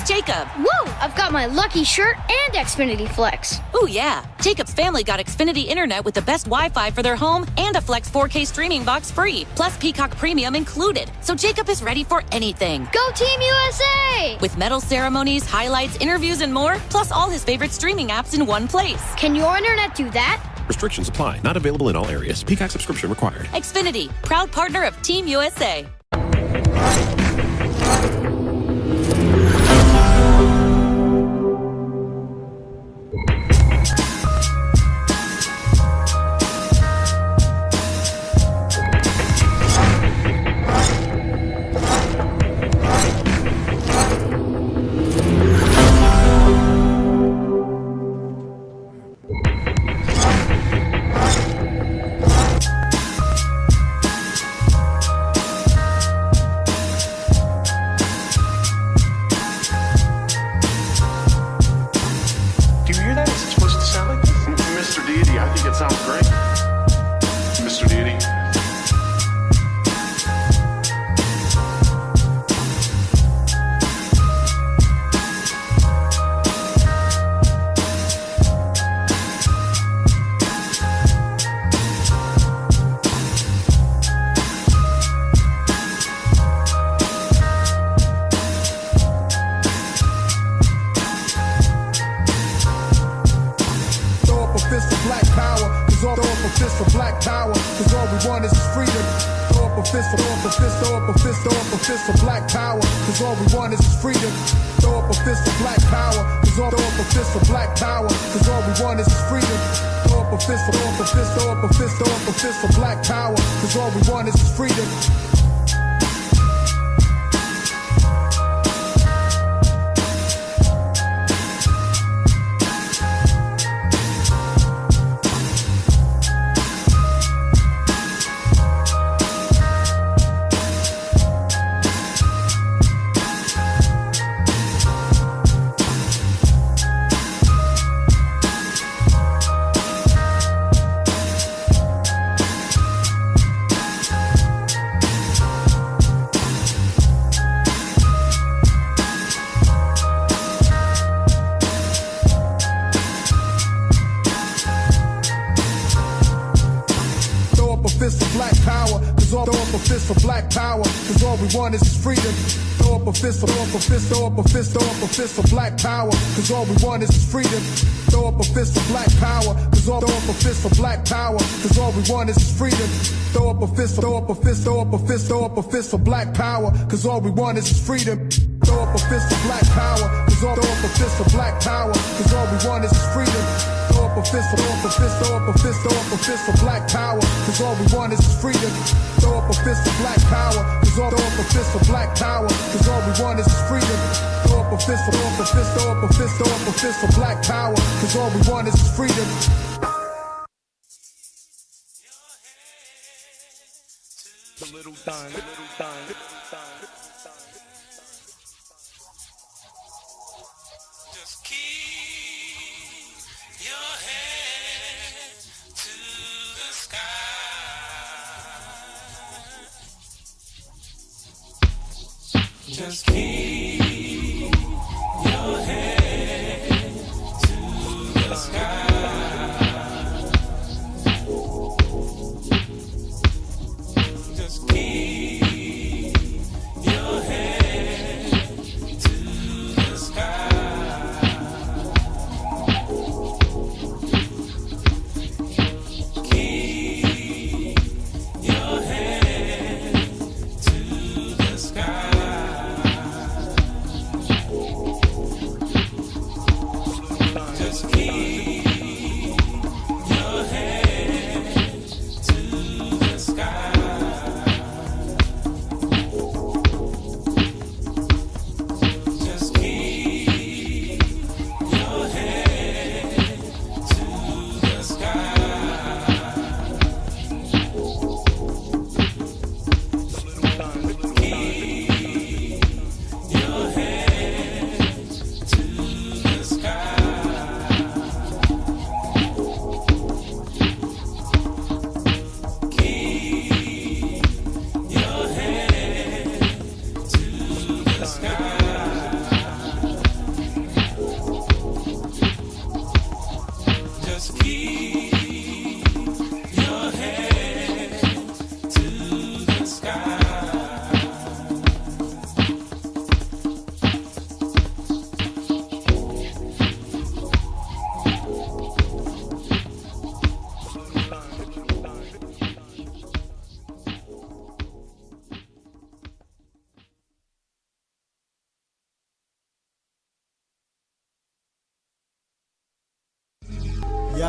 Jacob. Whoa, I've got my Lucky shirt and Xfinity Flex. Ooh, yeah. Jacob's family got Xfinity Internet with the best Wi-Fi for their home and a Flex 4K streaming box free, plus Peacock Premium included. So Jacob is ready for anything. Go Team USA! With medal ceremonies, highlights, interviews, and more, plus all his favorite streaming apps in one place. Can your internet do that? Restrictions apply. Not available in all areas. Peacock subscription required. Xfinity, proud partner of Team USA. For black power, cause all we want is freedom. Throw up a fist for black power, cause all throw up a fist for black power, cause all we want is freedom. Throw up a fist, throw up a fist, throw up a fist, throw up a fist for black power, cause all we want is freedom. Throw up a fist for black power, cause all throw up a fist for black power, cause all we want is freedom. Throw up a fist, throw up a fist, throw up a fist, throw up a fist for black power, cause all we want is freedom. The little thing, the little thing, the little thing. Just keep your head to the sky. Just keep your head to the sky. Just keep your head to the sky. Keep your head to the sky.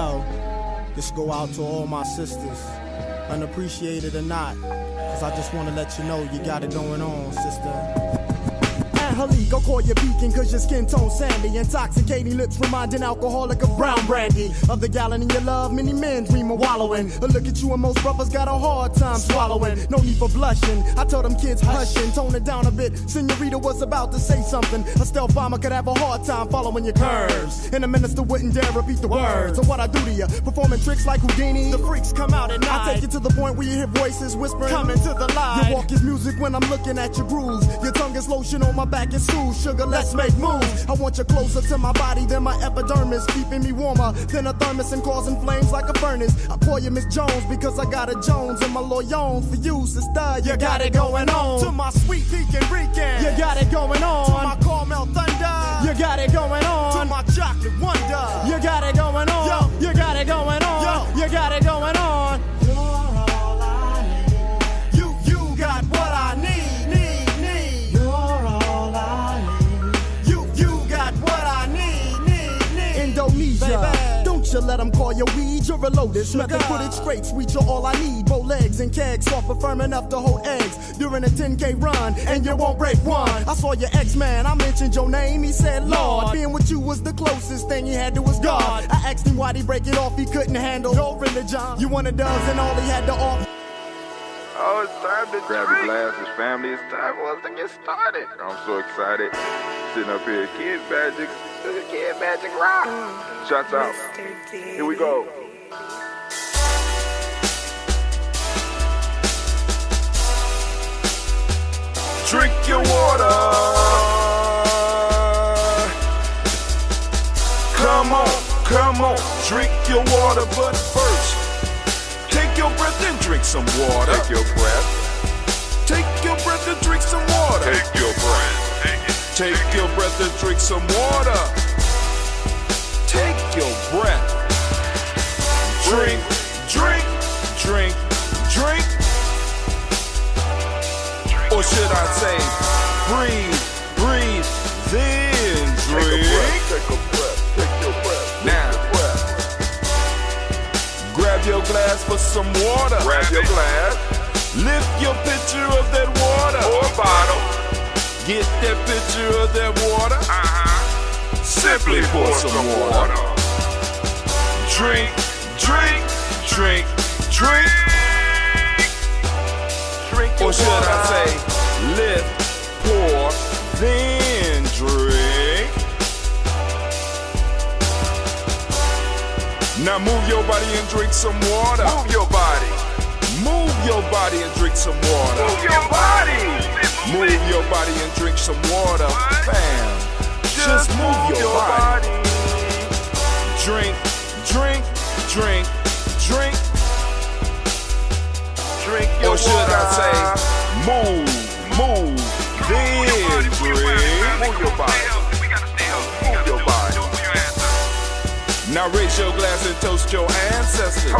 Yo, this go out to all my sisters, unappreciated or not, cause I just wanna let you know you got it going on, sister. Halik, I'll call you beacon cause your skin tone sandy. Intoxicating lips reminding alcoholic of brown brandy. Of the gallon in your love, many men dream of wallowing. But look at you and most brothers got a hard time swallowing. No need for blushing, I tell them kids hushing. Tone it down a bit, Senorita was about to say something. A stealth bomber could have a hard time following your curves. And a minister wouldn't dare repeat the words. So what I do to you, performing tricks like Houdini. The freaks come out at night. I take you to the point where you hear voices whispering, coming to the light. Your walk is music when I'm looking at your grooves. Your tongue is lotion on my back and soothe. Sugar, let's make moves. I want you closer to my body than my epidermis, keeping me warmer than a thermos and causing flames like a furnace. I call you Miss Jones because I got a Jones and my loyons for you, sister. You got it going on. To my sweet Pekin Rican, you got it going on. To my caramel thunder, you got it going on. To my chocolate wonder, you got it going on. Yo, you got it going on. Yo, you got it going on. You're all I need. You got what I need. Indonesia. Don't you let them call you weed, you're a lotus. Method footage straight, sweet, you're all I need. Bow legs and kegs, soft but firm enough to hold eggs. During a 10K run, and you won't break one. I saw your ex-man, I mentioned your name, he said Lord. Being with you was the closest thing he had to his God. I asked him why'd he break it off, he couldn't handle your religion. You one of does and all he had to offer. Oh, it's time to grab your glasses, family. It's time for us to get started. I'm so excited. Sitting up here, Kid Magic. Kid Magic Rock. Shots out. Here we go. Drink your water. Come on, drink your water, but first. Take your breath and drink some water. Take your breath. Take your breath and drink some water. Take your breath. Take your breath and drink some water. Take your breath. Drink, drink, drink, drink. Or should I say, breathe, breathe, then drink. Take a breath. Take your breath. Now. Grab your glass for some water. Grab your glass. Lift your pitcher of that water. Or bottle. Get that pitcher of that water. Simply pour some water. Drink, drink, drink, drink. Drink. Or should I say, lift, pour, then drink. Now move your body and drink some water. Move your body. Move your body and drink some water. Move your body. Move your body and drink some water. Bam. Just move your body. Drink, drink, drink, drink. Drink your water. Or should I say, move, then drink. Move your body. Move your body. Now raise your glass and toast your ancestors.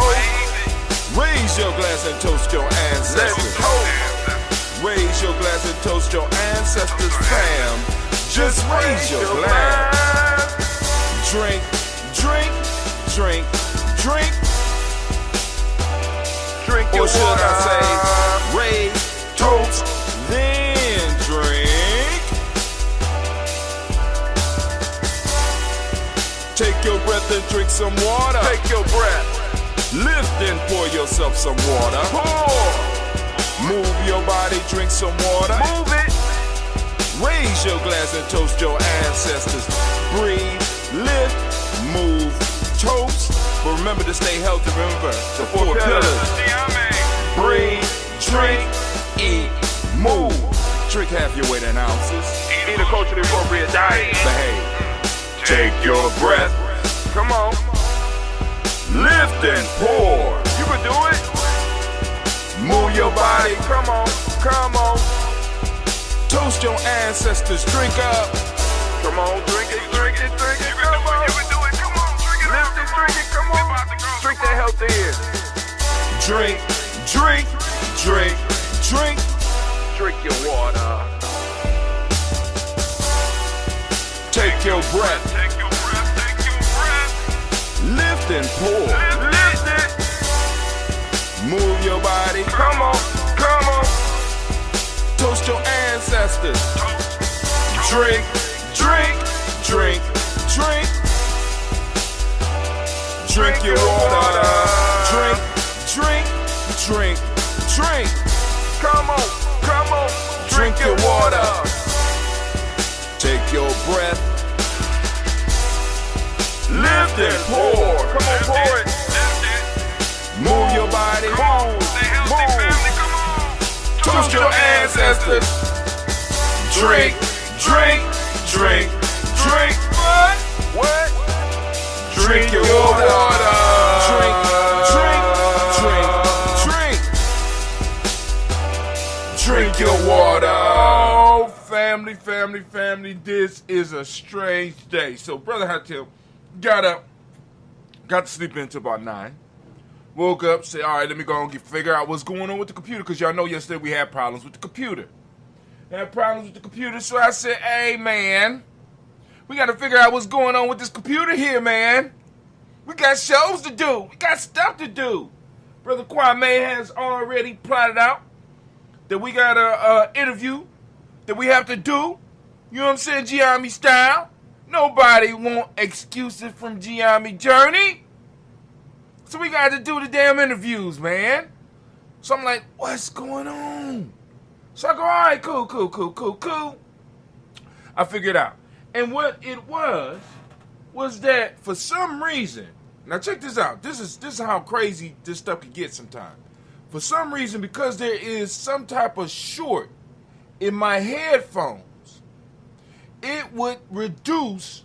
Raise your glass and toast your ancestors. Raise your glass and toast your ancestors, fam. Just raise your glass. Drink, drink, drink, drink. Drink your water. Or should I say, raise, toast, then drink. Take your breath and drink some water. Take your breath. Lift and pour yourself some water. Pour. Move your body, drink some water. Move it. Raise your glass and toast your ancestors. Breathe, lift, move, toast. But remember to stay healthy. Remember the four pillars. Breathe, drink, eat, move. Drink half your weight in ounces. Eat a culturally appropriate diet. Behave. Take your breath. Come on. Lift and pour. You can do it. Move your body. Come on. Come on. Toast your ancestors. Drink up. Come on. Drink it. Drink it. Drink it. Come on. You can do it. Come on. Drink it. Lift it. Drink it. Come on. Drink that health in. Drink. Drink. Drink. Drink. Drink your water. Take your breath. Take your breath. Take your breath. Lift lift and pour. Lift it. Move your body. Come on, come on. Toast your ancestors. Drink, drink, drink, drink. Drink your water. Drink, drink, drink, drink. Come on, come on. Drink your water. Take your breath. Lift and pour. Come on, pour it. Move your body. Move. Toast your ancestors. Drink, drink, drink, drink. What? Drink your water. Drink, drink, drink, drink. Drink your water. Oh, family. This is a strange day. So, Brother Hatil got up, got to sleep until about 9. Woke up, said, all right, let me go and figure out what's going on with the computer, because y'all know yesterday we had problems with the computer. So I said, hey, man, we got to figure out what's going on with this computer here, man. We got shows to do. We got stuff to do. Brother Kwame has already plotted out that we got a interview that we have to do. You know what I'm saying? Giami style. Nobody want excuses from Giami Journey. So we got to do the damn interviews, man. So I'm like, what's going on? So I go, all right, cool. I figured out. And what it was that for some reason, now check this out. This is how crazy this stuff can get sometimes. For some reason, because there is some type of short in my headphones, it would reduce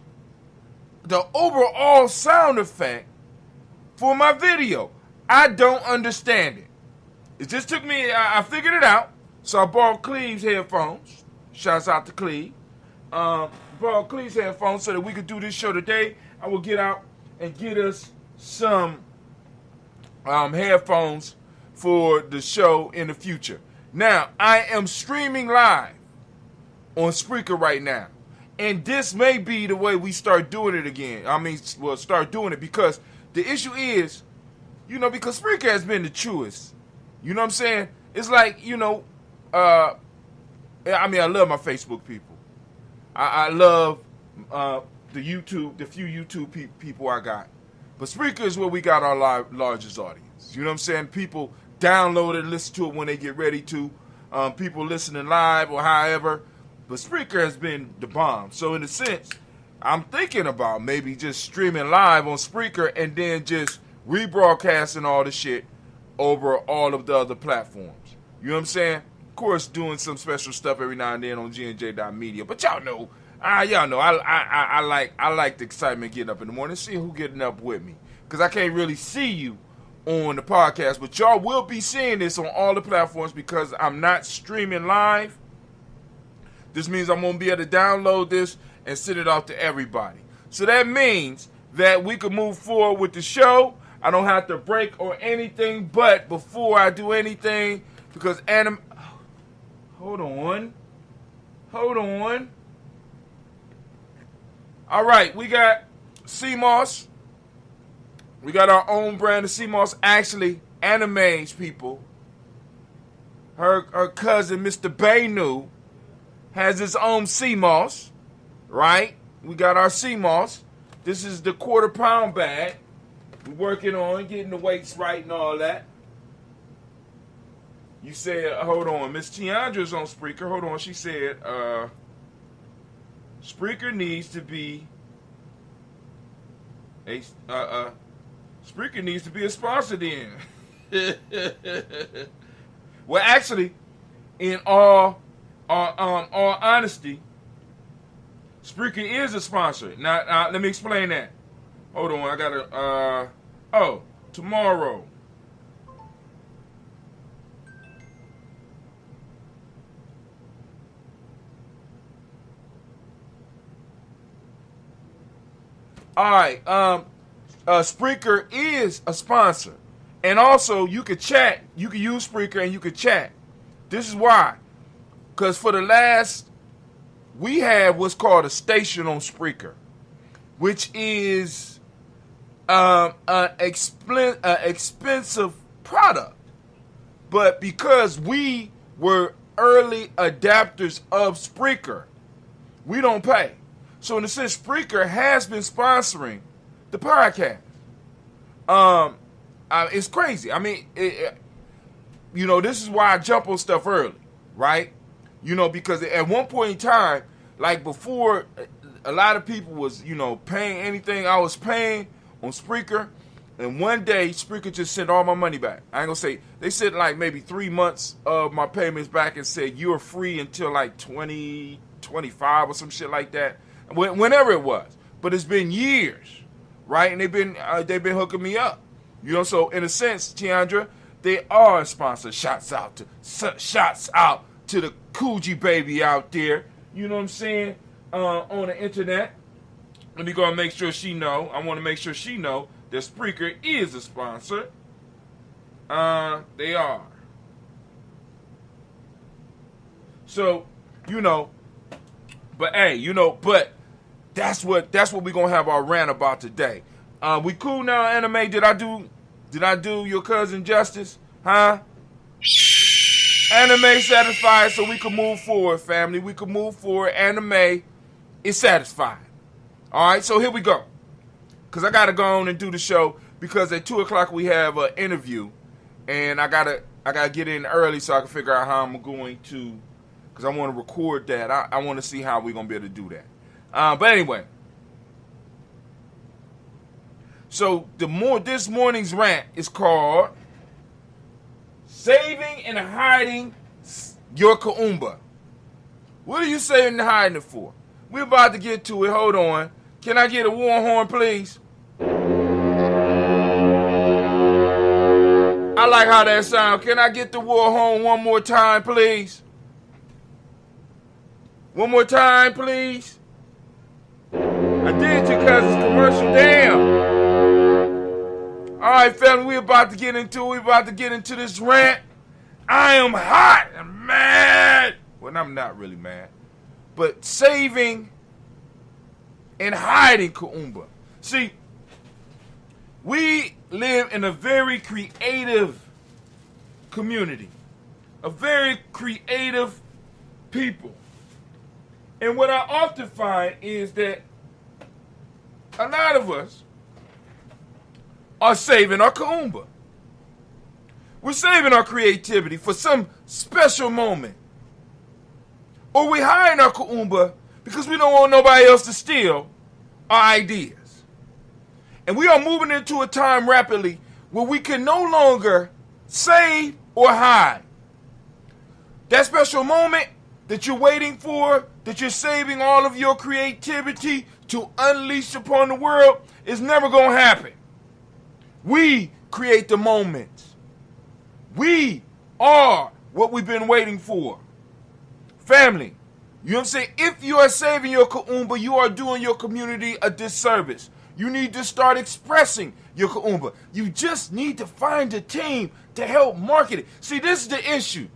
the overall sound effect for my video. I don't understand it. It just took me, I figured it out. So I borrowed Cleve's headphones. Shouts out to Cleve. Borrowed Cleve's headphones so that we could do this show today. I will get out and get us some headphones for the show in the future. Now, I am streaming live on Spreaker right now. And this may be the way we start doing it again. We'll start doing it because the issue is, because Spreaker has been the truest. You know what I'm saying? It's like, I love my Facebook people. I love the few YouTube people I got. But Spreaker is where we got our largest audience. You know what I'm saying? People download it, listen to it when they get ready to. People listening live or however. But Spreaker has been the bomb. So in a sense, I'm thinking about maybe just streaming live on Spreaker and then just rebroadcasting all the shit over all of the other platforms. You know what I'm saying? Of course, doing some special stuff every now and then on GNJ.media. But y'all know, I like the excitement getting up in the morning, see who getting up with me. Because I can't really see you on the podcast, but y'all will be seeing this on all the platforms because I'm not streaming live. This means I'm going to be able to download this and send it out to everybody. So that means that we can move forward with the show. I don't have to break or anything, but before I do anything, because hold on. All right, we got CMOS. We got our own brand of CMOS. Actually, Anime's people. Her cousin, Mr. Baynu, has his own CMOS, right? We got our CMOS. This is the 1/4 pound bag. We're working on getting the weights right and all that. You said, hold on, Miss Tiandra's on Spreaker. Hold on, she said, Spreaker needs to be a sponsor then. Well, actually, in all honesty, Spreaker is a sponsor. Now, let me explain that. Hold on, I gotta, tomorrow. All right, Spreaker is a sponsor. And also, you could chat. You can use Spreaker and you could chat. This is why. Because for the last, we have what's called a station on Spreaker, which is expensive product. But because we were early adapters of Spreaker, we don't pay. So in a sense, Spreaker has been sponsoring the podcast. It's crazy. I mean, this is why I jump on stuff early, right? Because at one point in time, like before, a lot of people was, paying anything I was paying on Spreaker. And one day, Spreaker just sent all my money back. I ain't gonna say, they sent like maybe 3 months of my payments back and said, you're free until like 2025 or some shit like that. Whenever it was. But it's been years, right? And they've been hooking me up. So in a sense, Tiandra, they are a sponsor. Shots out to the Coogee baby out there. You know what I'm saying? On the internet. Let me go and make sure she know. I want to make sure she know that Spreaker is a sponsor. They are. So, but hey, but that's what we're gonna have our rant about today. We cool now, anime? Did I do your cousin justice? Huh? Anime satisfied, so we can move forward, family. We can move forward. Anime is satisfied. All right, so here we go. Because I got to go on and do the show because at 2 o'clock we have an interview. And I gotta get in early so I can figure out how I'm going to, because I want to record that. I want to see how we're going to be able to do that. But anyway. So this morning's rant is called Saving and Hiding Your Kaumba. What are you saving and hiding it for? We're about to get to it. Hold on. Can I get a war horn, please? I like how that sounds. Can I get the war horn one more time, please? One more time, please. I did your cousin's commercial. Damn. All right, family, we're about to get into it. We're about to get into this rant. I am hot and mad. Well, I'm not really mad. But saving and hiding Kaumba. See, we live in a very creative community. A very creative people. And what I often find is that a lot of us are saving our Kaumba. We're saving our creativity for some special moment. Or we're hiding our Kaumba because we don't want nobody else to steal our ideas. And we are moving into a time rapidly where we can no longer save or hide. That special moment that you're waiting for, that you're saving all of your creativity to unleash upon the world, is never going to happen. We create the moments. We are what we've been waiting for. Family, you know what I'm saying? If you are saving your Kaumba, you are doing your community a disservice. You need to start expressing your Kaumba. You just need to find a team to help market it. See, this is the issue.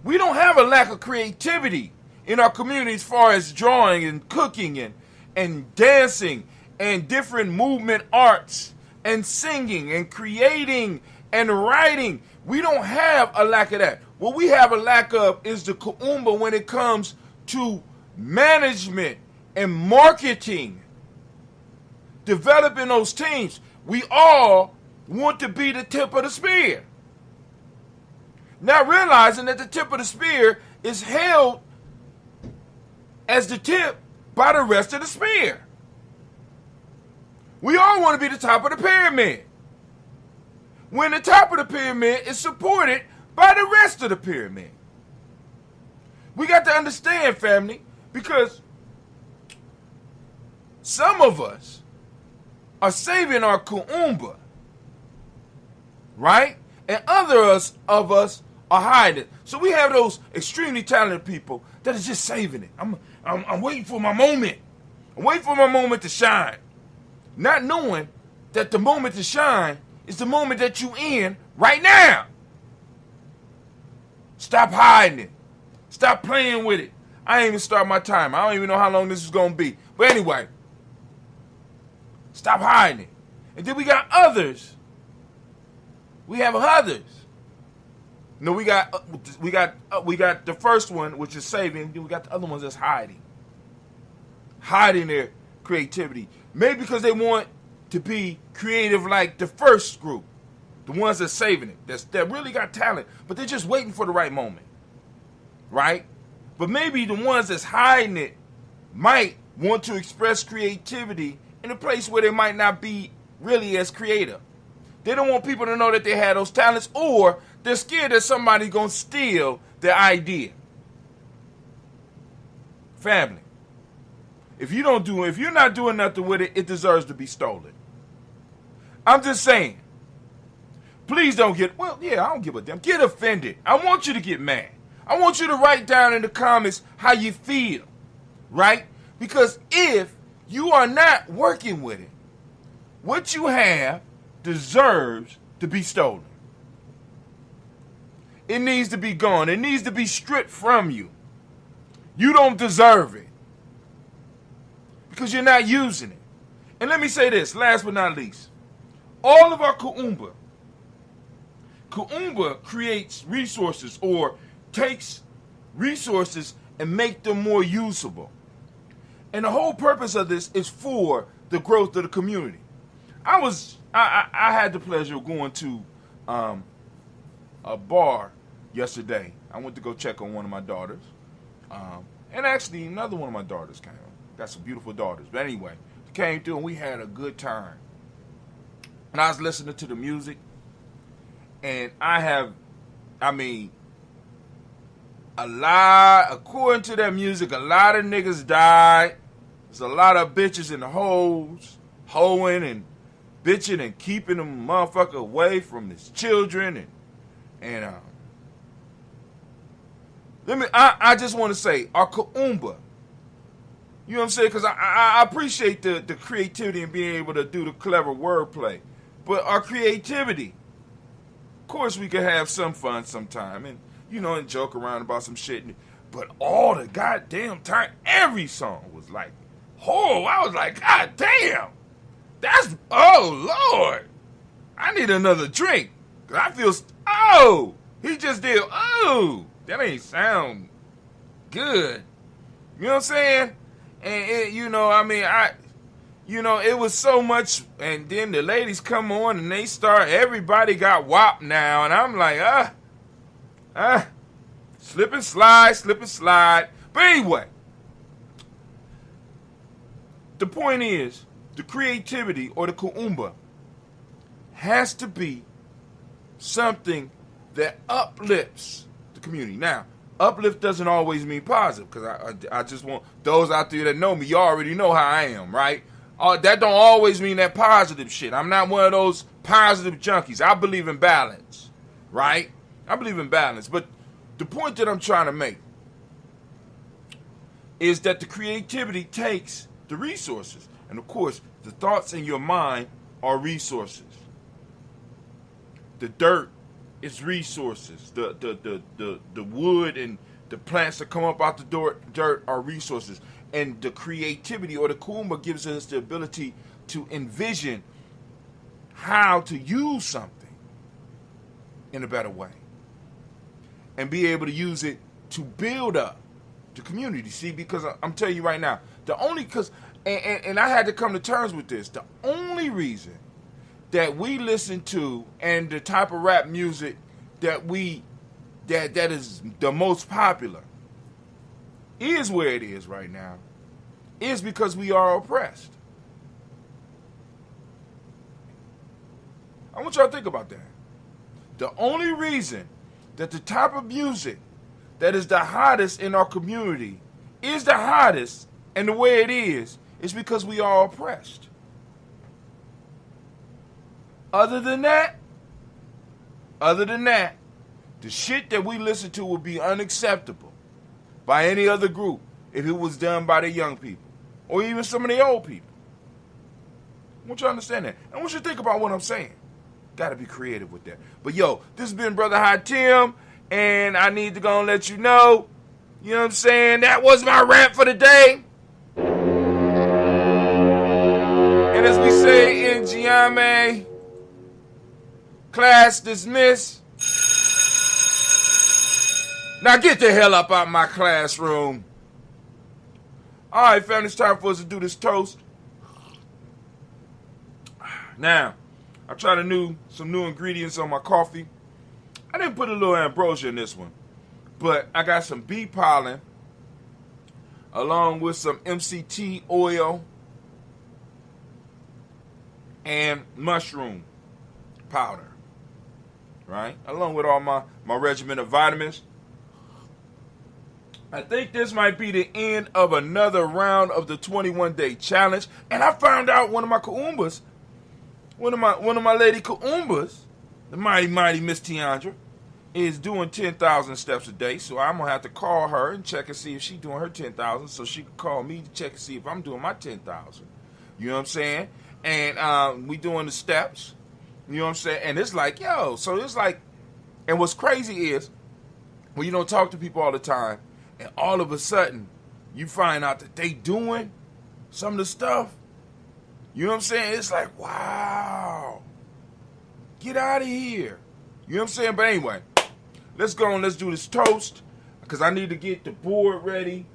We don't have a lack of creativity in our community as far as drawing and cooking and dancing and different movement arts and singing and creating and writing. We don't have a lack of that. What we have a lack of is the Kaumba when it comes to management and marketing. Developing those teams. We all want to be the tip of the spear. Not realizing that the tip of the spear is held as the tip by the rest of the spear. We all want to be the top of the pyramid. When the top of the pyramid is supported by the rest of the pyramid. We got to understand, family, because some of us are saving our Kaumba, right? And others of us are hiding. So we have those extremely talented people that are just saving it. I'm waiting for my moment. I'm waiting for my moment to shine. Not knowing that the moment to shine is the moment that you in right now. Stop hiding it. Stop playing with it. I ain't even start my time. I don't even know how long this is going to be. But anyway, Stop hiding it. And then we got others. We have others. No, we got the first one, which is saving. Then we got the other ones that's hiding their creativity. Maybe because they want to be creative like the first group, the ones that's saving it, that really got talent, but they're just waiting for the right moment, right? But maybe the ones that's hiding it might want to express creativity in a place where they might not be really as creative. They don't want people to know that they have those talents, or they're scared that somebody's going to steal their idea. Family, if you're not doing nothing with it, it deserves to be stolen. I'm just saying, please don't I don't give a damn. Get offended. I want you to get mad. I want you to write down in the comments how you feel, right? Because if you are not working with it, what you have deserves to be stolen. It needs to be gone. It needs to be stripped from you. You don't deserve it because you're not using it. And let me say this, last but not least. All of our Kuumba creates resources or takes resources and make them more usable. And the whole purpose of this is for the growth of the community. I had the pleasure of going to a bar yesterday. I went to go check on one of my daughters. And actually another one of my daughters came. Got some beautiful daughters. But anyway, came through and we had a good time. And I was listening to the music. And according to that music, a lot of niggas died. There's a lot of bitches and hoes, hoeing and bitching and keeping them motherfucker away from his children. I just want to say, our Kuumba, you know what I'm saying? Because I appreciate the creativity and being able to do the clever wordplay. But our creativity, of course we could have some fun sometime and, and joke around about some shit. But all the goddamn time, every song was like, oh, I was like, God damn. Oh, Lord. I need another drink. Because I feel, he just did, that ain't sound good. You know what I'm saying? And, it was so much, and then the ladies come on and everybody got WAP now, and I'm like, slip and slide. But anyway, the point is, the creativity or the Kuumba has to be something that uplifts the community. Now, uplift doesn't always mean positive, because I just want those out there that know me, you already know how I am, right? That don't always mean that positive shit. I'm not one of those positive junkies. I believe in balance, right? I believe in balance. But the point that I'm trying to make is that the creativity takes the resources. And of course, the thoughts in your mind are resources. The dirt is resources. The wood and the plants that come up out the dirt are resources. And the creativity or the Kuumba gives us the ability to envision how to use something in a better way. And be able to use it to build up the community. See, because I'm telling you right now, and I had to come to terms with this, the only reason that we listen to and the type of rap music that is the most popular is where it is right now, is because we are oppressed. I want y'all to think about that. The only reason that the type of music that is the hottest in our community is the hottest and the way it is because we are oppressed. Other than that, the shit that we listen to would be unacceptable by any other group if it was done by the young people or even some of the old people. I want you to understand that. I want you to think about what I'm saying. Got to be creative with that. But yo, this has been Brother Hot Tim, and I need to go and let you know, you know what I'm saying, that was my rant for the day. And as we say Giame. Class dismissed. Now get the hell up out of my classroom. All right, family, it's time for us to do this toast. Now, I tried some new ingredients on my coffee. I didn't put a little ambrosia in this one, but I got some bee pollen along with some MCT oil and mushroom powder, right? Along with all my regimen of vitamins. I think this might be the end of another round of the 21-day challenge. And I found out one of my Kaumbas, one of my lady Kaumbas, the mighty Miss Tiandra, is doing 10,000 steps a day. So I'm going to have to call her and check and see if she's doing her 10,000 so she can call me to check and see if I'm doing my 10,000. You know what I'm saying? And we doing the steps. You know what I'm saying? And it's like, yo, so it's like, and what's crazy is when you don't talk to people all the time, and all of a sudden, you find out that they doing some of the stuff. You know what I'm saying? It's like, wow. Get out of here. You know what I'm saying? But anyway, let's go and let's do this toast. Because I need to get the board ready.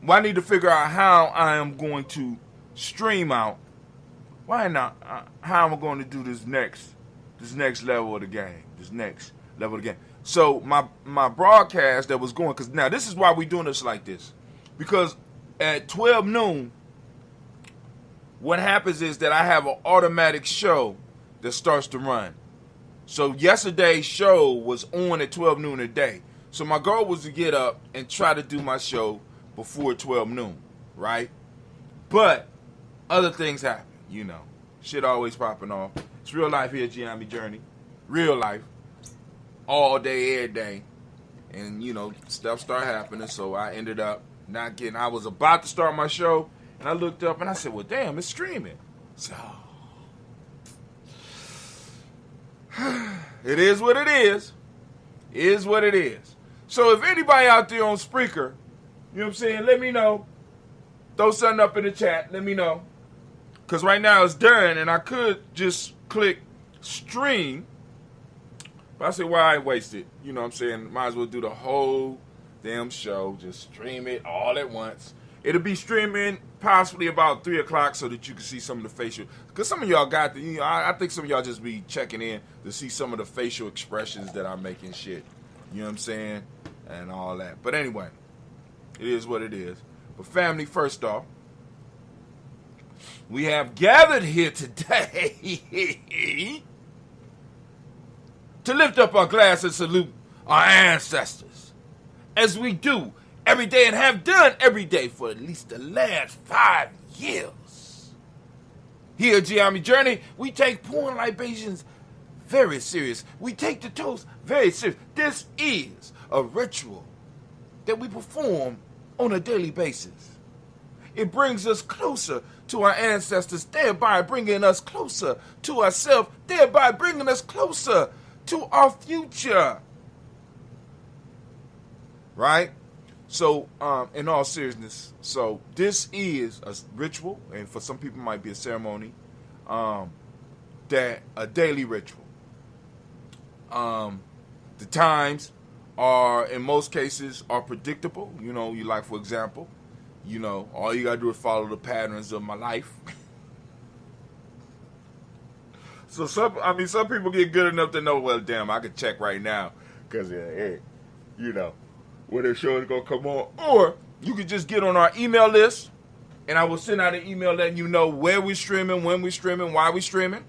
Well, I need to figure out how I am going to stream out. Why not? How am I going to do this next level of the game? This next level of the game. So my broadcast that was going, because now this is why we're doing this like this. Because at 12 noon, what happens is that I have an automatic show that starts to run. So yesterday's show was on at 12 noon a day. So my goal was to get up and try to do my show before 12 noon, right? But other things happen, you know. Shit always popping off. It's real life here at Giami Journey. Real life. All day, every day. And, you know, stuff started happening, so I ended up not getting, I was about to start my show, and I looked up and I said, well, damn, it's streaming. So, it is what it is. It is what it is. So if anybody out there on Spreaker, you know what I'm saying, let me know. Throw something up in the chat, let me know. Because right now it's done, and I could just click stream. But I said, why waste it? You know what I'm saying? Might as well do the whole damn show. Just stream it all at once. It'll be streaming possibly about 3 o'clock so that you can see some of the facial. Because some of y'all got the, you know, I think some of y'all just be checking in to see some of the facial expressions that I make and shit. You know what I'm saying? And all that. But anyway, it is what it is. But family, first off, we have gathered here today to lift up our glass and salute our ancestors, as we do every day and have done every day for at least the last 5 years. Here at Giami Journey, we take pouring libations very serious. We take the toast very serious. This is a ritual that we perform on a daily basis. It brings us closer to our ancestors, thereby bringing us closer to ourselves, thereby bringing us closer to our future. Right? So, in all seriousness, so this is a ritual, and for some people it might be a ceremony, that a daily ritual. The times are, in most cases, are predictable. You know, you like, for example, you know, all you gotta do is follow the patterns of my life. So some people get good enough to know, well, damn, I could check right now, cause hey, you know, when the show is gonna come on. Or you could just get on our email list, and I will send out an email letting you know where we're streaming, when we're streaming, why we're streaming.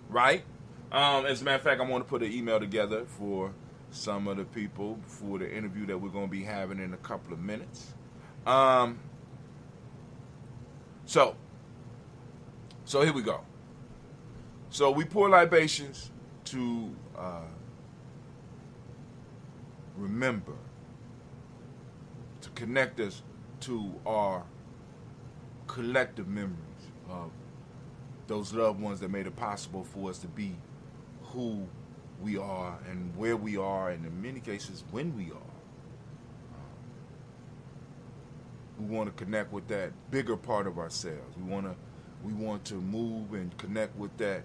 Right? As a matter of fact, I want to put an email together for some of the people for the interview that we're gonna be having in a couple of minutes. So here we go. So we pour libations to remember, to connect us to our collective memories of those loved ones that made it possible for us to be who we are and where we are, and in many cases when we are. We want to connect with that bigger part of ourselves. We want we want to move and connect with that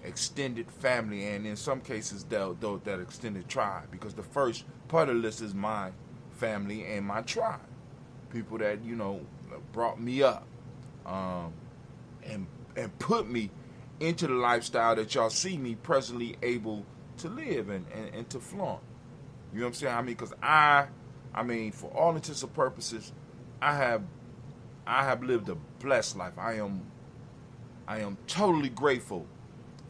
extended family, and in some cases that extended tribe, because the first part of the list is my family and my tribe, people that brought me up, and put me into the lifestyle that y'all see me presently able to live and to flaunt. You know what I'm saying? I mean, because I mean, for all intents and purposes, I have lived a blessed life. I am totally grateful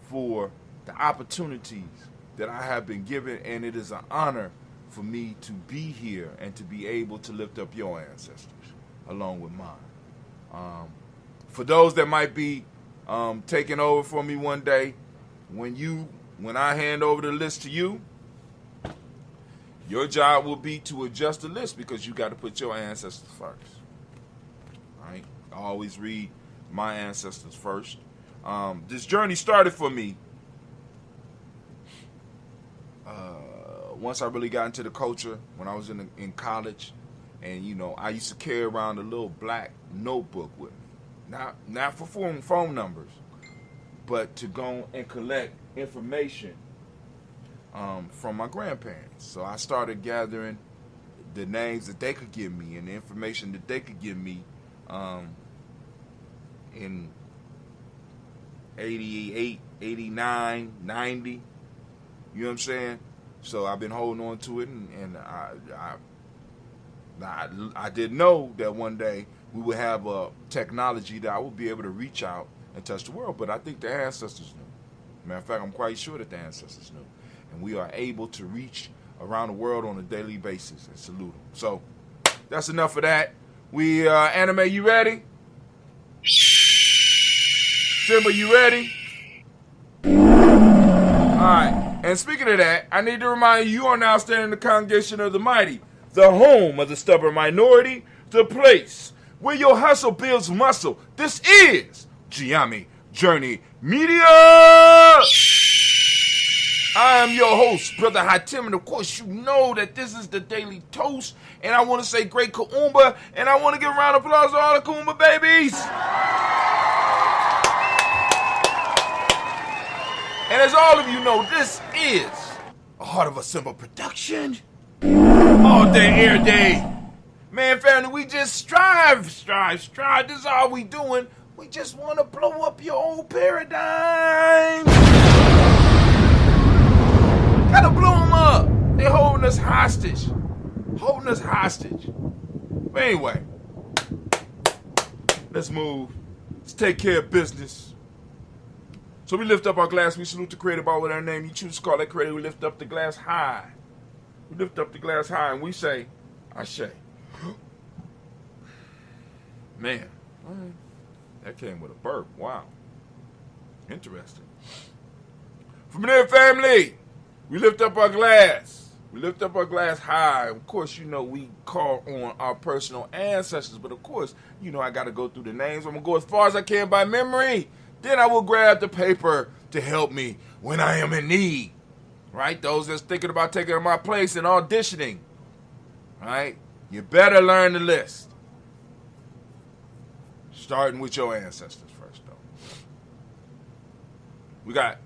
for the opportunities that I have been given, and it is an honor for me to be here and to be able to lift up your ancestors along with mine. For those that might be taking over for me one day, when I hand over the list to you, your job will be to adjust the list, because you got to put your ancestors first. All right? I always read my ancestors first. This journey started for me once I really got into the culture, when I was in college, and I used to carry around a little black notebook with me, not for phone numbers, but to go and collect information from my grandparents. So I started gathering the names that they could give me and the information that they could give me in 88, 89, 90. You know what I'm saying? So I've been holding on to it, and I didn't know that one day we would have a technology that I would be able to reach out and touch the world. But I think the ancestors knew. Matter of fact, I'm quite sure that the ancestors knew. And we are able to reach around the world on a daily basis and salute them. So that's enough of that. Anime, you ready? Simba, you ready? Alright, and speaking of that, I need to remind you are now standing in the congregation of the mighty, the home of the stubborn minority, the place where your hustle builds muscle. This is Giami Journey Media! I am your host, Brother Hatim, and of course you know that this is the Daily Toast, and I want to say great Kaumba, and I want to give a round of applause to all the Kaumba babies! And as all of you know, this is a Heart of a Simba production. All day, every day. Man, family, we just strive. This is all we doing. We just want to blow up your old paradigm. Gotta blow them up. They holding us hostage. But anyway, let's move. Let's take care of business. So we lift up our glass, we salute the creator by whatever name you choose to call that creator. We lift up the glass high. And we say, Ashe. Man, that came with a burp. Wow. Interesting. From there, family, we lift up our glass. We lift up our glass high. Of course, we call on our personal ancestors. But of course, I got to go through the names. I'm going to go as far as I can by memory. Then I will grab the paper to help me when I am in need. Right? Those that's thinking about taking my place and auditioning. Right? You better learn the list. Starting with your ancestors first, though. We got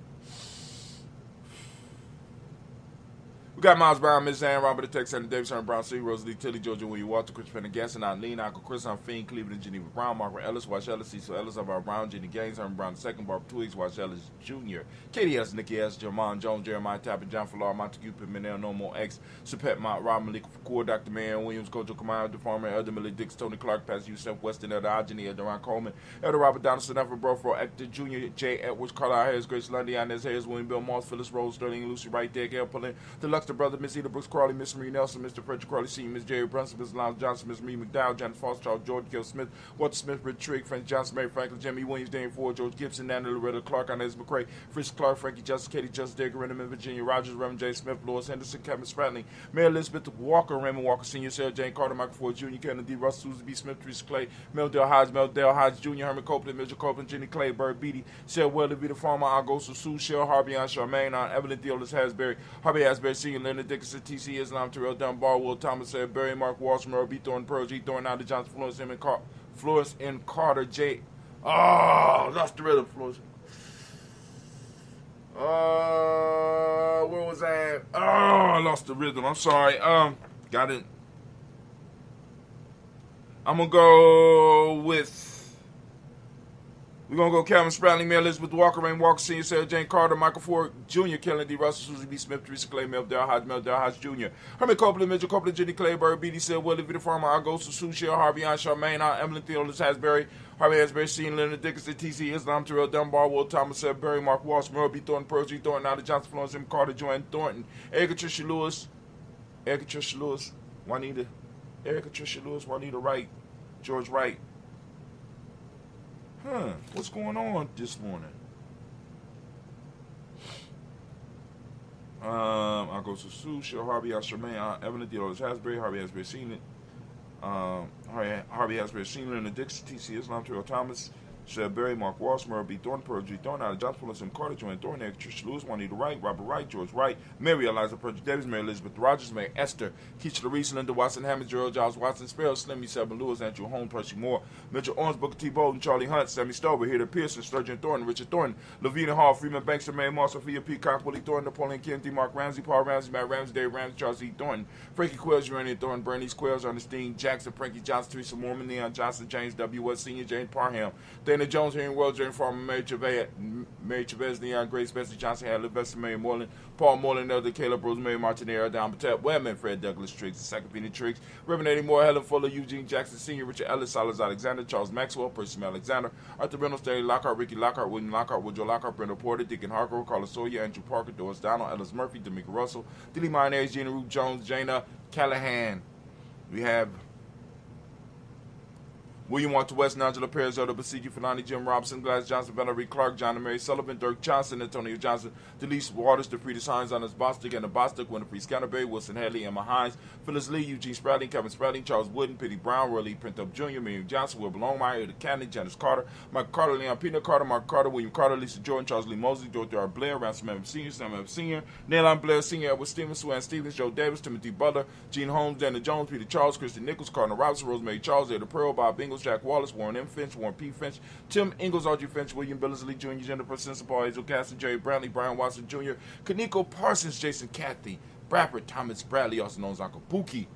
Miles Brown, Miss Ann, Robert the Tex, Andy Davis, Aaron Brown, C. Rosalie, Tilly, Georgia, William Walter, Chris Pendergasson, Eileen, Uncle Chris, I'm Fiend, Cleveland, Geneva Brown, Margaret Ellis, Wash Ellis, Cecil Ellis, Alvaro Brown, Jenny Gaines, Herman Brown II, Barbara Twigs, Wash Ellis Jr., Katie S., Nikki S., Jermon Jones, Jeremiah Tappan, John Falar, Montague, Pimenel, No More X, Supet Mott, Rob Malik, Core, Dr. Marion Williams, Kojo Kamau, The Farmer, Elder Millie Dix, Tony Clark, Pastor Youssef Weston, Elder Ageni, Elder Ron Coleman, Elder Robert Donaldson, Evan Brofro, Hector Jr., J. Edwards, Carlisle Harris, Grace Lundy, Inez Harris, William Bill Moss, Phyllis Rose, Sterling, Lucy Wright, Derek L. Pullen, Deluxe, the brother, Miss Eda Brooks, Crawley, Miss Marie Nelson, Mr. Frederick Crawley Sr., Miss Jerry Brunson, Miss Lance Johnson, Miss Marie McDowell, Janet Foster, Charles George, Gil Smith, Walter Smith, Rich Trigg, Frank Johnson, Mary Franklin, Jimmy Williams, Daniel Ford, George Gibson, Natalie Loretta Clark, Inez McCrae, Fritz Clark, Frankie Justice, Katie Justice, Derek Renneman, Virginia Rogers, Reverend J. Smith, Lois Henderson, Kevin Spratling, Mary Elizabeth Walker, Raymond Walker Sr., Sarah Jane Carter, Michael Ford Jr., Kennedy D. Russell, Susan B. Smith, Teresa Clay, Meldale Hodge Jr., Herman Copeland, Mitchell Copeland, Jenny Clay, Bird Beatty, Sarah Weather, Vita Farmer, Agosto Sue, Cheryl Harvey, Aunt Charmaine, Aunt Evelyn Theolis Hasbury, Harvey Hasbury Sr., Leonard Dickinson, T.C. Islam, Terrell Dunbar, Will Thomas, Sarah Berry, Mark Walsh, Merle B. Thorne, Pearl G. Thorne, Alda Johnson, Florence M. Carter, J. Oh, lost the rhythm, Flores. Where was I at? Oh, I lost the rhythm. I'm sorry. Got it. I'm gonna go with. We're going to go Calvin Spradley, Mayor Elizabeth Walker, Rain Walker, Sr., Sarah Jane Carter, Michael Ford Jr., Kellen D. Russell, Susie B. Smith, Teresa Clay, Mel Dell Hodge Jr., Herman Copeland, Mitchell Copeland, Jenny Clayburg, B.D. Sil, Willie Vita Farmer, Agosto, Sue Shell, Harvey Ann, Charmaine, Aunt Emily Theodis Hasbury, Harvey Hasbury, Sean Leonard Dickinson, T.C. Islam, Terrell Dunbar, Will Thomas, Seth Berry, Mark Walsh, Merle B. Thornton, Pearl G. Thornton, Nada Johnson, Florence M. Carter, Joanne Thornton, Erica Tricia Lewis, Juanita Wright, George Wright. What's going on this morning? I'll go to Sue, Cheryl Harvey, Charmaine, Evelyn Theodis Hasbury, Harvey Hasbury Senior, Harvey Hasbury Senior, and the Dixie, T.C. Islam, Terrell Thomas, Seb Berry, Mark Walsh, Merle B. Thornton, Pearl G. Thornton, Nada Johnson, Florence M. Carter, Joanne Thornton, Eric Tricia Lewis, Juanita Wright, Robert Wright, George Wright, Mary Eliza Percy Davis, Mary Elizabeth Rogers, Mary Esther, Keisha Reese, Linda Watson, Hammond, Gerald Giles Watson, Sparrow, Slimmy, Seven Lewis, Andrew Holmes, Percy Moore, Mitchell Owens, Booker T. Bolden, Charlie Hunt, Sammy Stover, Heather Pearson, Sturgeon Thornton, Richard Thornton, Lavina Hall, Freeman Banks, May Moss, Sophia Peacock, Willie Thornton, Napoleon Kennedy, Mark Ramsey, Paul Ramsey, Matt Ramsey, Dave Ramsey, Charles E. Thornton, Frankie Quells, Uranian Thornton, Bernice Quells, Ernestine Jackson, Frankie Johnson, Teresa Mormon, Leon Johnson, James W. West Sr., James Parham, Dana Jones, Henry Wells, Jane Farmer, Mary Chavez, Leon Grace, Bessie Johnson, Hadley, Vesta, Mary Moreland, Paul Moreland, Elder Caleb, Rosemary Martinez, Don Patet, Webman, Fred Douglas Triggs, Sacapini Triggs, Reverend Eddie Moore, Helen Fuller, Eugene Jackson Sr., Richard Ellis, Silas Alexander, Charles Maxwell, Percy Alexander, Arthur Reynolds, Stanley Lockhart, Ricky Lockhart, William Lockhart, Woodrow Lockhart, Brenda Porter, Deacon Hargrove, Carlos Sawyer, Andrew Parker, Doris Donald, Ellis Murphy, D'Amica Russell, Dilly Mayonnaise, Gina Root Jones, Jana Callahan. We have William Walter West, Nigel Perez, Elder Basigi, Fanani, Jim Robinson, Glass Johnson, Valerie Clark, John and Mary Sullivan, Dirk Johnson, Antonio Johnson, Delise Waters, DeFriedis Hines, Anders Bostic, and the Bostic, Winifred Scanterbury, Wilson Hadley, Emma Hines, Phyllis Lee, Eugene Spradling, Kevin Spradling, Charles Wooden, Petty Brown, Roy Lee Pintup Jr., Miriam Johnson, Wilbur Longmire, Ada Candy, Janice Carter, Michael Carter, Leon Peanut Carter, Mark Carter, William Carter, Lisa Jordan, Charles Lee Mosley, Dorothy R. Blair, Ransom Evans Sr., Sam Evans Sr., Nailon Blair Sr., Edward Stevens, Sue Ann Stevens, Joe Davis, Timothy Butler, Gene Holmes, Dana Jones, Peter Charles, Christy Nichols, Cardinal Robinson, Rosemary Charles, Ada Pearl, Bob Ingles, Jack Wallace, Warren M. Finch, Warren P. Finch, Tim Ingles, Audrey Finch, William Billingsley Jr., Jennifer Simpson, Paul Hazel Caston, Jerry Brantley, Brian Watson Jr., Kaneko Parsons, Jason Cathy, Bradford Thomas Bradley, also known as Uncle Pookie,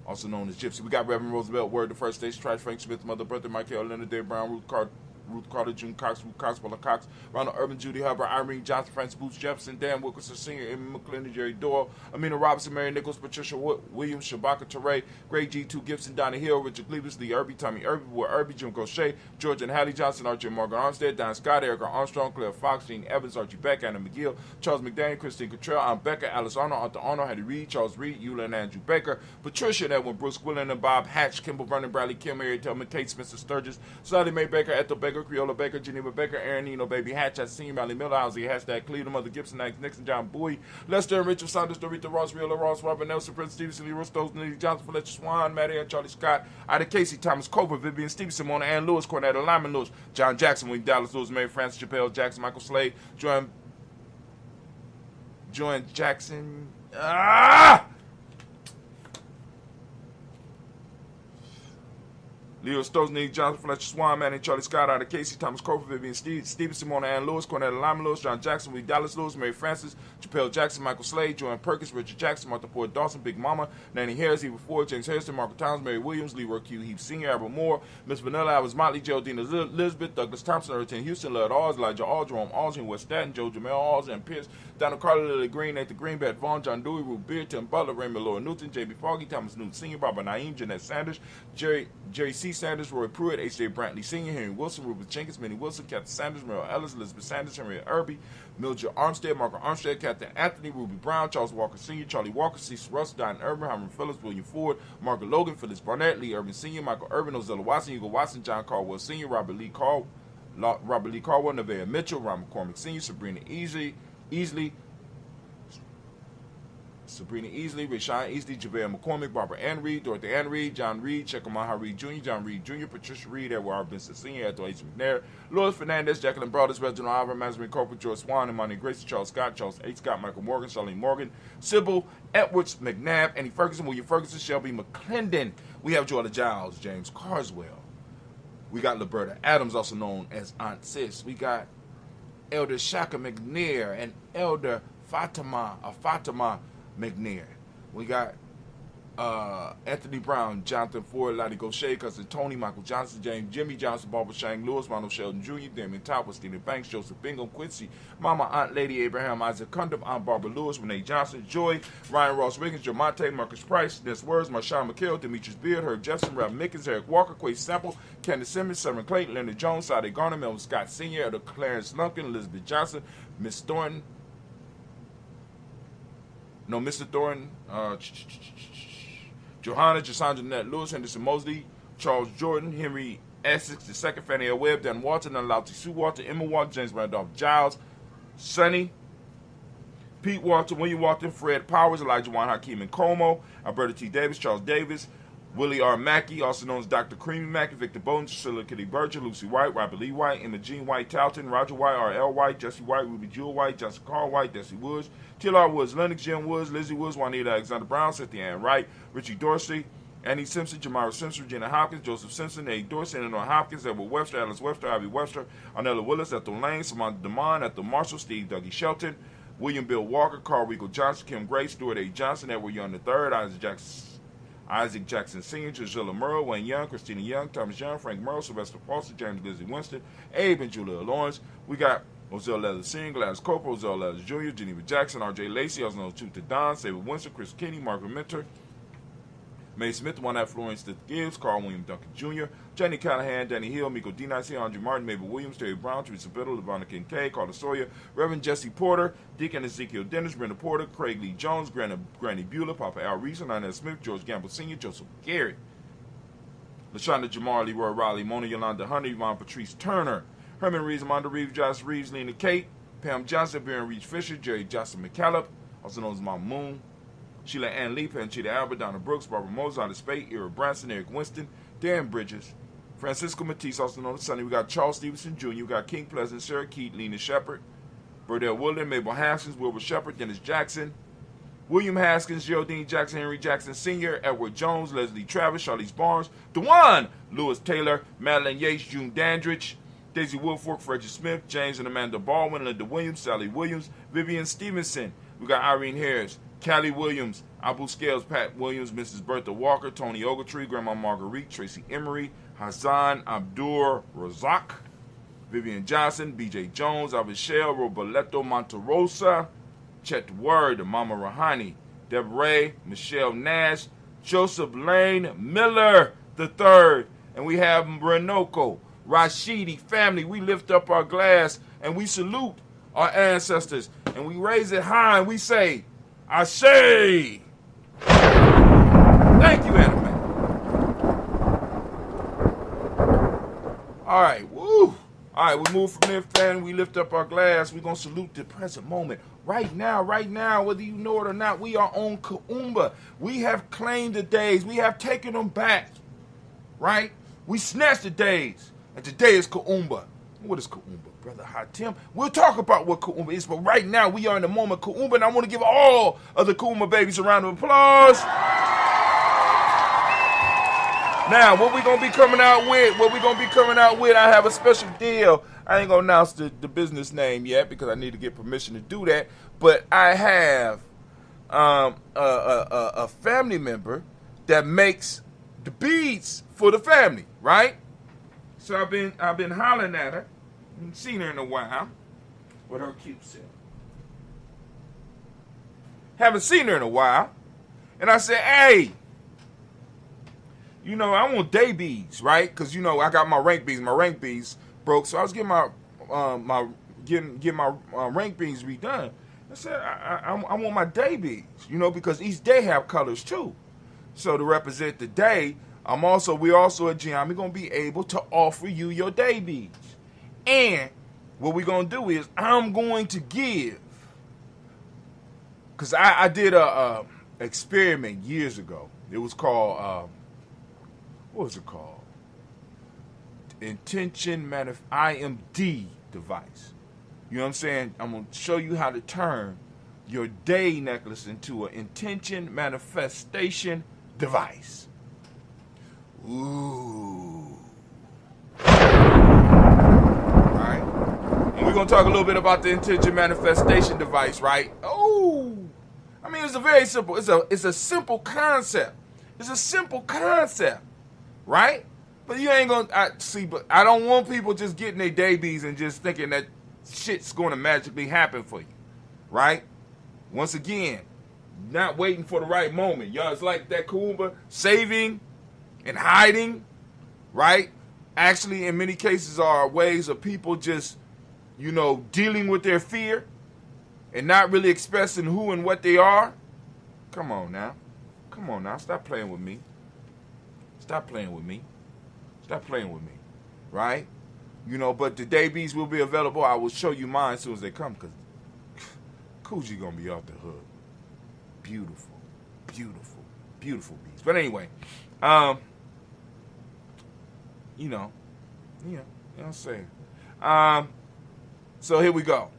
also known as Gypsy. We got Reverend Roosevelt Word, the First Station, Trash Frank Smith, Mother Bertha, Michael Leonard, Dave Brown, Ruth Carter, June Cox, Ruth Cox, Paula Cox, Ronald Urban, Judy Hubbard, Irene Johnson, Francis Booth Jefferson, Dan Wilkerson Sr., Emma McClendon, Jerry Doyle, Amina Robinson, Mary Nichols, Patricia Williams, Shabaka Teray, Greg G2 Gibson, Donnie Hill, Richard Cleavis, Lee Irby, Tommy Irby, Will Irby, Jim Crochet, George and Hattie Johnson, Archie and Margaret Armstead, Don Scott, Erica Armstrong, Claire Fox, Gene Evans, Archie Beck, Anna McGill, Charles McDaniel, Christine Cottrell, Aunt Becca, Alice Arnold, Arthur Arnold, Hattie Reed, Charles Reed, Eula and Andrew Baker, Patricia and Edwin Bruce Quillen and Bob Hatch, Kimball Vernon, Bradley Kim, Mary Tillman, Kate Spencer Sturgis, Sally Mae Baker, Ethel Baker, Creola Baker, Geneva Baker, Aaron Nino, Baby Hatch, Senior Valley Miller, Ozzy, hashtag Cleveland, Mother Gibson, Alex Nixon, John Bowie, Lester and Richard Saunders, Dorita Ross, Riola Ross, Robert Nelson, Prince Stevenson, Lee Rustos, Nelly Johnson, Fletcher Swan, Maddie and Charlie Scott, Ida Casey, Thomas Cover, Vivian Stevenson, Mona Ann Lewis, Cornetta Lyman Lewis, John Jackson, William Dallas Lewis, Mary Francis Chappelle, Jackson, Michael Slade, Joan Jackson, Leo Stokes, Nick Johnson, Fletcher Swan, Manning, Charlie Scott, Ida Casey, Thomas Cofer, Vivian Stevenson, Mona Ann Lewis, Cornetta Lyman Lewis, John Jackson, Willie Dallas Lewis, Mary Francis, Chappelle Jackson, Michael Slade, Joanne Perkins, Richard Jackson, Martha Ford Dawson, Big Mama, Nanny Harris, Eva Ford, James Harrison, Margaret Towns, Mary Williams, Leroy Q. Heath Sr., Albert Moore, Miss Vanilla, Alice Motley, Geraldine Elizabeth, Douglas Thompson, Erton Houston, Lud Alls, Elijah All, Jerome Alls, West Staten, Joe Jamel Alls, and Pierce, Donald Carter, Lily Green, Nathan Green, Bat Vaughn, John Dewey, Ruth Beard, Tim Butler, Raymond Laura Newton, J.B. Foggy, Thomas Newton Sr., Barbara Naeem, Jeanette Sanders, Jerry C. Sanders, Roy Pruitt, H.J. Brantley Sr., Henry Wilson, Rupert Jenkins, Minnie Wilson, Captain Sanders, Merrill Ellis, Elizabeth Sanders, Henry Irby, Mildred Armstead, Margaret Armstead, Captain Anthony, Ruby Brown, Charles Walker Sr., Charlie Walker, Cecil Russ, Don Urban, Hyman Phillips, William Ford, Margaret Logan, Phyllis Barnett, Lee Urban Sr., Michael Urban, Ozella Watson, Hugo Watson, John Caldwell Sr., Robert Lee Caldwell, Nevaeh Mitchell, Ron McCormick Sr., Sabrina Easley, Rashawn Easley, JaVale McCormick, Barbara Ann Reed, Dorothy Ann Reed, John Reed, Chekamaha Reed Jr., John Reed Jr., Patricia Reed, Edward R. Vincent Sr., Ethel H. McNair, Louis Fernandez, Jacqueline Brothers, Reginald Oliver, Mazarin Corporal, George Swan, Imani Grace, Charles Scott, Charles H. Scott, Michael Morgan, Charlene Morgan, Sybil Edwards, McNabb, Annie Ferguson, William Ferguson, Shelby McClendon. We have Jordan Giles, James Carswell. We got Liberta Adams, also known as Aunt Sis. We got Elder Shaka McNair and Elder Fatima McNair. We got Anthony Brown, Jonathan Ford, Lottie Gaucher, Cousin Tony, Michael Johnson, James Jimmy Johnson, Barbara Shang Lewis, Ronald Sheldon Jr., Damon Topper, Stephen Banks, Joseph Bingham, Quincy, Mama Aunt Lady Abraham, Isaac Cundum, Aunt Barbara Lewis, Renee Johnson, Joy, Ryan Ross Wiggins, Jamonte, Marcus Price, Des Words, Marshawn McHale, Demetrius Beard, Herb Jefferson, Ralph Mickens, Eric Walker, Quay Sample, Candace Simmons, Severn Clayton, Leonard Jones, Sade Garner, Melvin Scott Sr., Elder Clarence Lumpkin, Elizabeth Johnson, Miss Thornton, Mr. Thornton, Johanna, Jasandra Nett Lewis, Henderson Mosley, Charles Jordan, Henry Essex II, Fannie L. Webb, Dan Walton, Lauti Sue Walton, Emma Walton, James Randolph Giles, Sonny, Pete Walton, William Walton, Fred Powers, Elijah Juan Hakeem and Como, Alberta T. Davis, Charles Davis, Willie R. Mackey, also known as Dr. Creamy Mackey, Victor Bowden, Priscilla Kitty Berger, Lucy White, Robert Lee White, Emma Jean White, Talton, Roger White, R.L. White, Jesse White, Ruby Jewel White, Johnson Carl White, Desi Woods, T.L.R. Woods, Lennox, Jim Woods, Lizzie Woods, Juanita Alexander Brown, Cynthia Ann Wright, Richie Dorsey, Annie Simpson, Jamara Simpson, Regina Hopkins, Joseph Simpson, A. Dorsey, Eleanor Hopkins, Edward Webster, Alice Webster, Ivy Webster, Arnella Willis, Ethel Lane, Samantha DeMond, Ethel Marshall, Steve Dougie Shelton, William Bill Walker, Carl Rico Johnson, Kim Gray, Stuart A. Johnson, Edward Young III, Isaac Jackson Sr., Gisela Merle, Wayne Young, Christina Young, Thomas Young, Frank Merle, Sylvester Foster, James Lizzie Winston, Abe and Julia Lawrence. We got Ozell Leathers Sr., Gladys Cooper, Ozell Leathers Jr., Geneva Jackson, R.J. Lacey, also known as Truth to Don, David Winston, Chris Kinney, Margaret Minter, May Smith, One Night Florence Stith Gibbs, Carl William Duncan Jr., Jenny Callahan, Danny Hill, Miko D. Nice, Andre Martin, Mabel Williams, Terry Brown, Teresa Biddle, Levonna Kincaid, Carla Sawyer, Reverend Jesse Porter, Deacon Ezekiel Dennis, Brenda Porter, Craig Lee Jones, Granny Beulah, Papa Al Reese, Inez Smith, George Gamble Sr., Joseph Garrett, LaShonda Jamar, Leroy Riley, Mona Yolanda Hunter, Yvonne Patrice Turner, Herman Reeves, Amanda Reeves, Josh Reeves, Lena Kate, Pam Johnson, Baron Reach Fisher, Jerry Johnson McCallop, also known as Mom Moon, Sheila Ann Lee, Panchita Albert, Donna Brooks, Barbara Moses, Honda Spade, Ira Branson, Eric Winston, Darren Bridges, Francisco Matisse, also known as Sonny. We got Charles Stevenson Jr., we got King Pleasant, Sarah Keat, Lena Shepard, Burdell Woodland, Mabel Haskins, Wilbur Shepard, Dennis Jackson, William Haskins, Geraldine Jackson, Henry Jackson Sr., Edward Jones, Leslie Travis, Charlize Barnes, DeJuan, Lewis Taylor, Madeline Yates, June Dandridge, Daisy Woodfork, Frederick Smith, James and Amanda Baldwin, Linda Williams, Sally Williams, Vivian Stevenson. We got Irene Harris, Callie Williams, Abu Scales, Pat Williams, Mrs. Bertha Walker, Tony Ogletree, Grandma Marguerite, Tracy Emery, Hassan Abdur Razak, Vivian Johnson, BJ Jones, Avishel Roboleto Monterosa, Chet Word, Mama Rahani, Deborah, Michelle Nash, Joseph Lane Miller III, and we have Renoko, Rashidi family. We lift up our glass and we salute our ancestors and we raise it high and we say, I say, thank you, Anime. All right, woo. All right, we move from there, fan. We lift up our glass. We're going to salute the present moment. Right now, whether you know it or not, we are on Kuumba. We have claimed the days. We have taken them back, right? We snatched the days, and today is Kuumba. What is Kuumba, Brother Hatim? We'll talk about what Kuumba is, but right now we are in the moment Kuumba, and I want to give all of the Kuumba babies a round of applause. Now, what we gonna be coming out with? I have a special deal. I ain't gonna announce the business name yet because I need to get permission to do that. But I have a family member that makes the beads for the family, right? So I've been hollering at her. Haven't seen her in a while with her cute self. Haven't seen her in a while. And I said, hey, you know, I want day beads, right? Because, you know, I got my rank beads. My rank beads broke. So I was getting my rank beads redone. I said, I want my day beads, you know, because each day have colors too. So to represent the day, we also at Giambi going to be able to offer you your day beads. And what we're going to do is I'm going to give, because I did a experiment years ago. It was called, what was it called? IMD device. You know what I'm saying? I'm going to show you how to turn your day necklace into an intention manifestation device. Ooh. going to talk a little bit about the intention manifestation device, right? Oh, I mean, it's a very simple, it's a simple concept. It's a simple concept, right? But you ain't going to, see, but I don't want people just getting their babies and just thinking that shit's going to magically happen for you, right? Once again, not waiting for the right moment. Y'all, it's like that Kuumba, saving and hiding, right? Actually, in many cases, are ways of people just, you know, dealing with their fear and not really expressing who and what they are. Come on now. Come on now. Stop playing with me. Stop playing with me. Stop playing with me, right? You know, but the babies will be available. I will show you mine as soon as they come, because Coogee going to be off the hook. Beautiful, beautiful, beautiful bees. But anyway, you know what I'm saying. So here we go.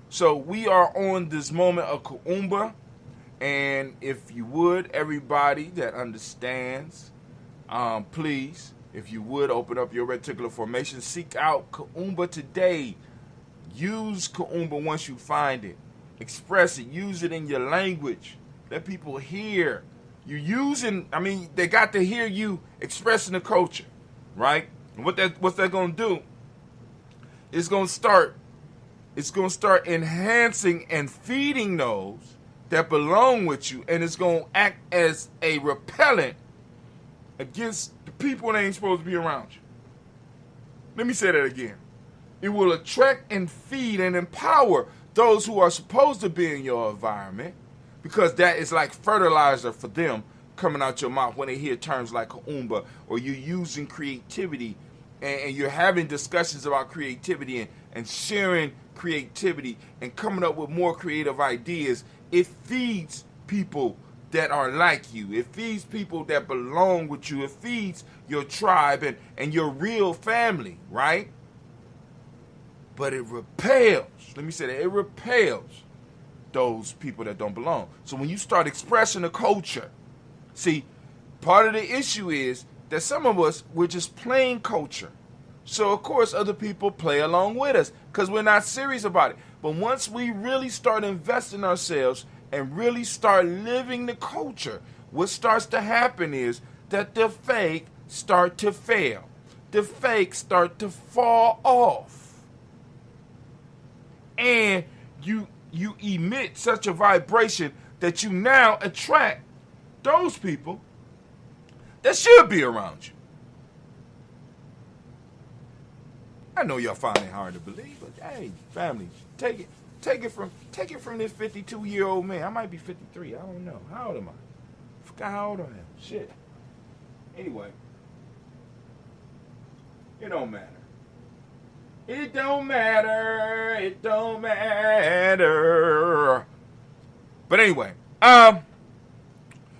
So we are on this moment of Kuumba, and if you would, everybody that understands, please, if you would, open up your reticular formation, seek out Kuumba today. Use Kuumba once you find it. Express it. Use it in your language. Let people hear you using. I mean, they got to hear you expressing the culture, right? And what's that going to do? It's going to start enhancing and feeding those that belong with you, and it's going to act as a repellent against the people that ain't supposed to be around you. Let me say that again. It will attract and feed and empower those who are supposed to be in your environment, because that is like fertilizer for them coming out your mouth when they hear terms like Kuumba, or you're using creativity and you're having discussions about creativity and sharing creativity and coming up with more creative ideas. It feeds people that are like you. It feeds people that belong with you. It feeds your tribe and your real family, right? But it repels, let me say that, it repels those people that don't belong. So when you start expressing the culture, see, part of the issue is that some of us, we're just playing culture. So of course other people play along with us because we're not serious about it. But once we really start investing ourselves and really start living the culture, what starts to happen is that the fake start to fail. The fake start to fall off. And you emit such a vibration that you now attract those people that should be around you. I know y'all find it hard to believe, but hey, family, take it from this 52-year-old man. I might be 53. I don't know. How old am I? Forgot how old I am. Shit. Anyway, it don't matter. It don't matter. It don't matter. But anyway,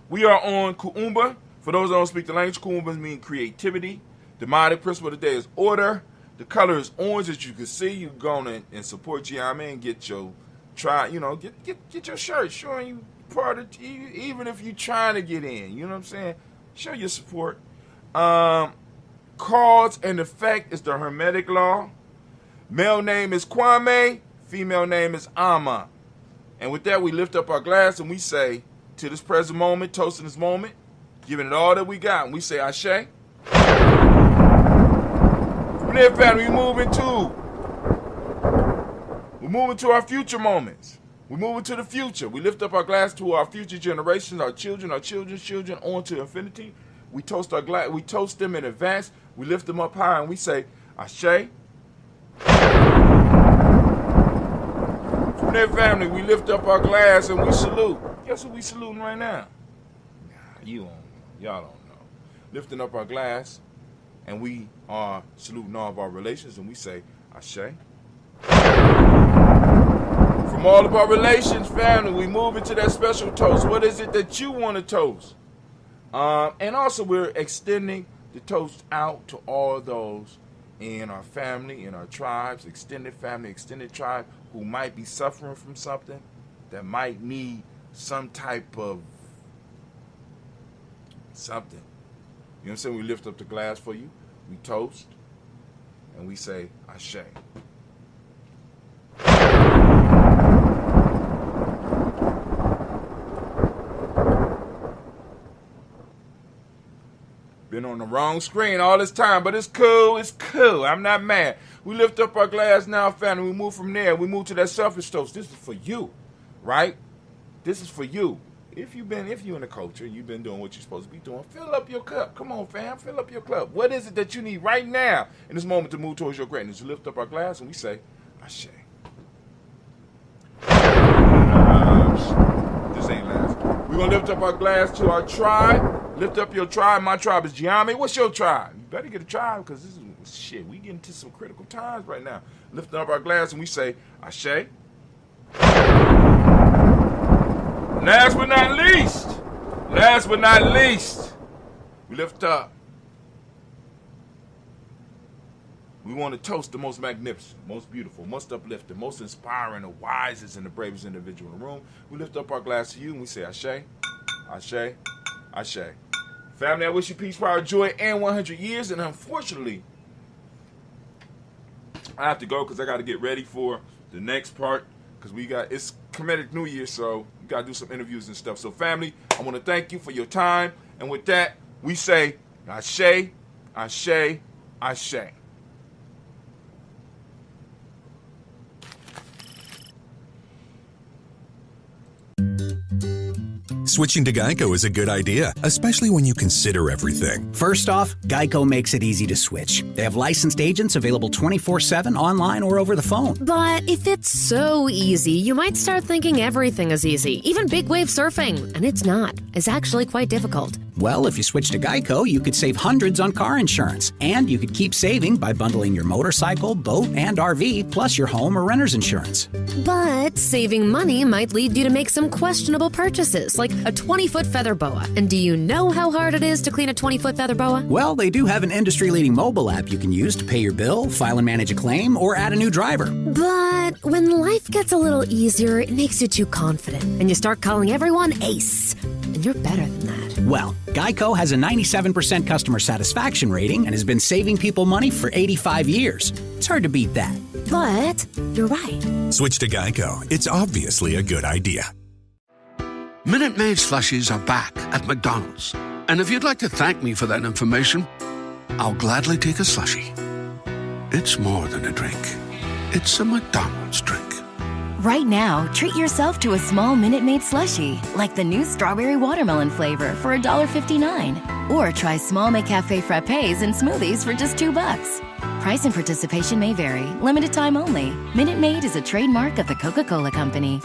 we are on Kuumba. For those that don't speak the language, Kuumba means creativity. The demonic principle of the day is order. The color is orange, as you can see. You go on and support Giamma and get your get your shirt showing you part of, even if you're trying to get in. You know what I'm saying? Show your support. Cause and effect is the Hermetic law. Male name is Kwame, female name is Ama. And with that, we lift up our glass and we say, to this present moment, toasting this moment, giving it all that we got, and we say, Ashe. From there, family, we're moving to our future moments. We're moving to the future. We lift up our glass to our future generations, our children's children, on to infinity. We toast our glass, we toast them in advance. We lift them up high and we say, Ashe. From their family, we lift up our glass and we salute. Guess who we saluting right now? Y'all don't know. Lifting up our glass, and we are saluting all of our relations, and we say, Ashe. From all of our relations, family, we move into that special toast. What is it that you want to toast? And also, we're extending the toast out to all those in our family, in our tribes, extended family, extended tribe, who might be suffering from something, that might need some type of something. You know what I'm saying? We lift up the glass for you, we toast, and we say, Ashe. on the wrong screen all this time, but it's cool. It's cool. I'm not mad. We lift up our glass now, family. We move from there. We move to that selfish toast. This is for you, right? This is for you. If you're in the culture, you've been doing what you're supposed to be doing, fill up your cup. Come on, fam, fill up your cup. What is it that you need right now in this moment to move towards your greatness? We lift up our glass and we say, Ashe. This ain't last. We're going to lift up our glass to our tribe. Lift up your tribe. My tribe is Giami. What's your tribe? You better get a tribe because this is shit. We getting to some critical times right now. Lifting up our glass and we say, Ashe. Last but not least, we lift up. We want to toast the most magnificent, most beautiful, most uplifting, most inspiring, the wisest, and the bravest individual in the room. We lift up our glass to you and we say, Ashe, Ashe, Ashe. Family, I wish you peace, power, joy, and 100 years. And unfortunately, I have to go because I got to get ready for the next part. Because it's Comedic New Year, so we got to do some interviews and stuff. So, family, I want to thank you for your time. And with that, we say, Ashe, Ashe, Ashe. Switching to Geico is a good idea, especially when you consider everything. First off, Geico makes it easy to switch. They have licensed agents available 24/7 online or over the phone. But if it's so easy, you might start thinking everything is easy, even big wave surfing. And it's not. It's actually quite difficult. Well, if you switch to Geico, you could save hundreds on car insurance. And you could keep saving by bundling your motorcycle, boat, and RV, plus your home or renter's insurance. But saving money might lead you to make some questionable purchases, like a 20-foot feather boa. And do you know how hard it is to clean a 20-foot feather boa? Well, they do have an industry-leading mobile app you can use to pay your bill, file and manage a claim, or add a new driver. But when life gets a little easier, it makes you too confident, and you start calling everyone Ace. And you're better than that. Well, Geico has a 97% customer satisfaction rating and has been saving people money for 85 years. It's hard to beat that. But you're right. Switch to Geico. It's obviously a good idea. Minute Maid slushies are back at McDonald's. And if you'd like to thank me for that information, I'll gladly take a slushie. It's more than a drink. It's a McDonald's drink. Right now, treat yourself to a small Minute Maid slushie, like the new strawberry watermelon flavor for $1.59. Or try small McCafe frappes and smoothies for just $2. Price and participation may vary. Limited time only. Minute Maid is a trademark of the Coca-Cola Company.